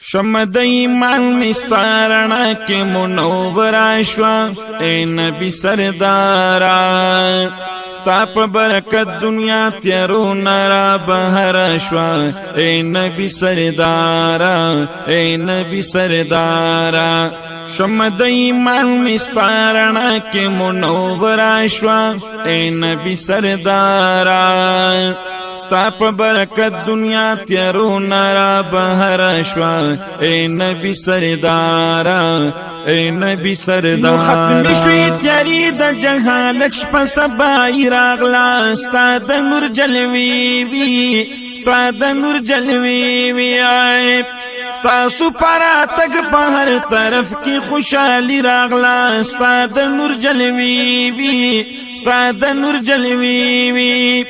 شمد ایمان مستارنا کے منور آشوا اے نبی سردارا ستا پا برکت دنیا تیرو نرا بہر آشوا اے نبی سردارا اے نبی سردارا شمد ایمان مستارنا کے منور آشوا اے نبی سردارا ستا پا برکت دنیا تیرو نرا بہر شوا اے نبی سردارا اے نبی سردارا ختم شوی تیاری دا جہالت شپا سبائی راغلا ستا دا نور جلوی وی ستا دا نور جلوی وی آئے ستا سپارا تک بہر طرف کی خوشحالی راغلا ستا دا نور جلوی وی ستا دا نور جلوی وی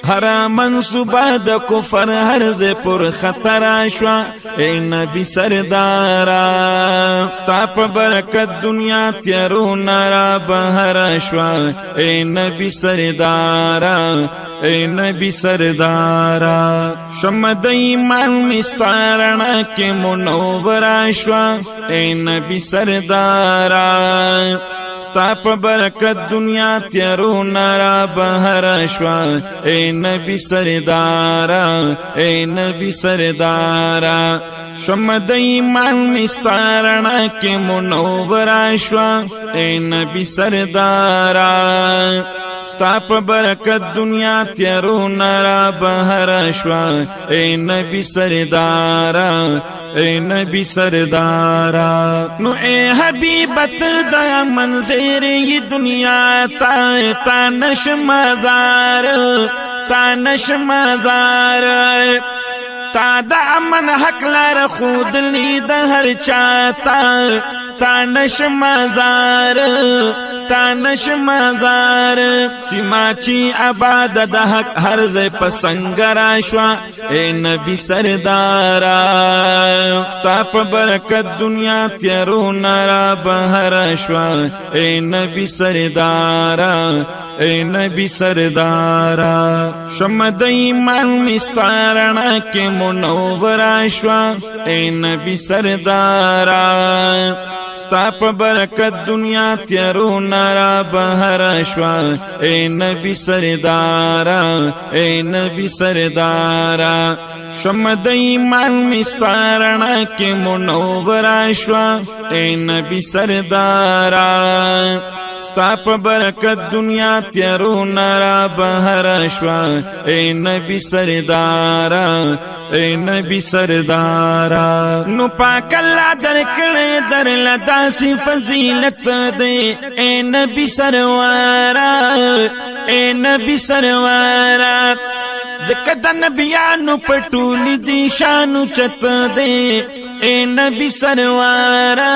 ہر منصوبہ دا کفر ہرز پر خطر آشوا اے نبی سردارا ستا پا برکت دنیا تیرو نرا بہر آشوا اے نبی سردارا اے نبی سردارا شمد ایمان مستارنا کے منور آشوا اے نبی سردارا ستا پا برکت دنیا تیرو نرا بہر شوا اے نبی سردارا اے نبی سردارا شمد ایمان مستارنا کے منور شوا اے نبی سردارا ستا پا برکت دنیا تیرو نرا بہر شوا اے نبی سردارا اے نبی سردارا نو اے حبیبت دا منظر یہ دنیا تا نش مزار تا نش مزار تا دا امن حق لار خود لی دا ہر چاہتا تا نش مزار تا نش مزار سماچی عباد دا حق ہر زی پسنگر آشوا اے نبی سردارا ستا پا برکت دنیا تیرو نرا بہر آشوا اے نبی سردارا اے نبی سردارا شمد ایمان مستارنا کے منور آشوا اے نبی سردارا ستا پا برکت دنیا تیرو نرا بہر شوا اے نبی سردارا اے نبی سردارا شمد ایمان مستارنا کے منور شوا اے نبی سردارا ستا پا برکت دنیا تیرو نرا بہر شوا اے نبی سردارا اے نبی سردارا نو پاک اللہ در کڑے در لداسی فضیلت دے اے نبی سروارا اے نبی سروارا ذکر دا نبیانو پٹولی دی شانو چت دے اے نبی سروارا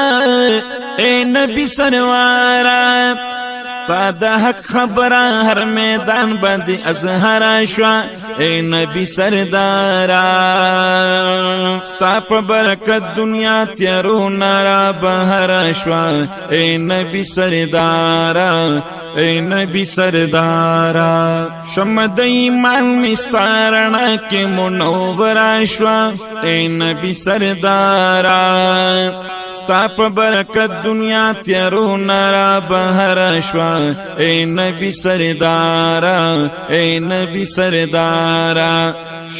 اے نبی سروارا ستا دا حق خبرہ ہر میدان بندی ازہر شوا اے نبی سردارا ستا پا برکت دنیا تیرو نرا بہر شوا اے نبی سردارا اے نبی سردارا شمد ایمان مستارنا کے منور شوا اے نبی سردارا ستا پا برکت دنیا تیرو نرا بہر شوا اے نبی سردارا اے نبی سردارا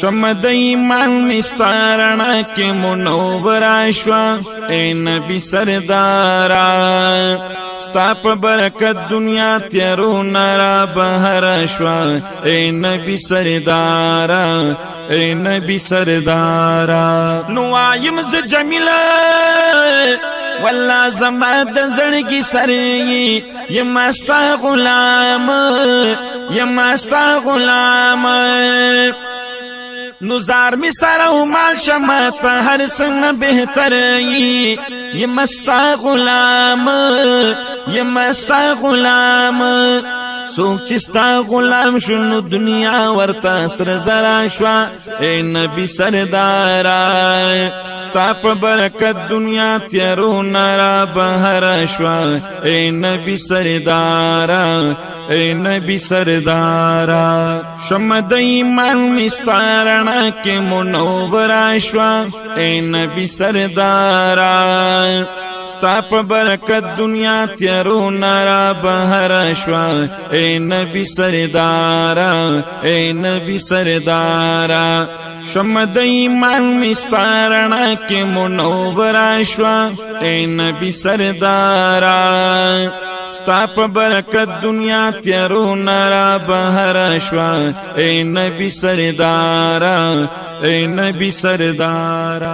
شمد ایمان مستارنا کے منور شوا اے نبی سردارا ستا پا برکت دنیا تیرو نرا بہر شوا اے نبی سردارا اے نبی سردارا نوائم ز جمیلہ واللہ زماد زڑگی سرگی یہ ماستا غلام یہ ماستا غلام نزار می سرو مال شمات ہر سن بہتر یہ مستا غلام یہ مستا غلام سوک چستا غلام شنو دنیا ورتا سر زرا شوا اے نبی سردارا ستا پا برکت دنیا تیرو نارا بہر شوا اے نبی سردارا اے نبی سردارا شمد ایمان مستارنا کے منورا شوا اے نبی سردارا ستا پا برکت دنیا تیرو نارا بہر شوا اے نبی سردارا اے نبی سردارا شمد ایمان مستارنا کے منورا شوا اے نبی سردارا ستا پا برکت دنیا تیرو نارا بہر شوا اے نبی سردارا اے نبی سردارا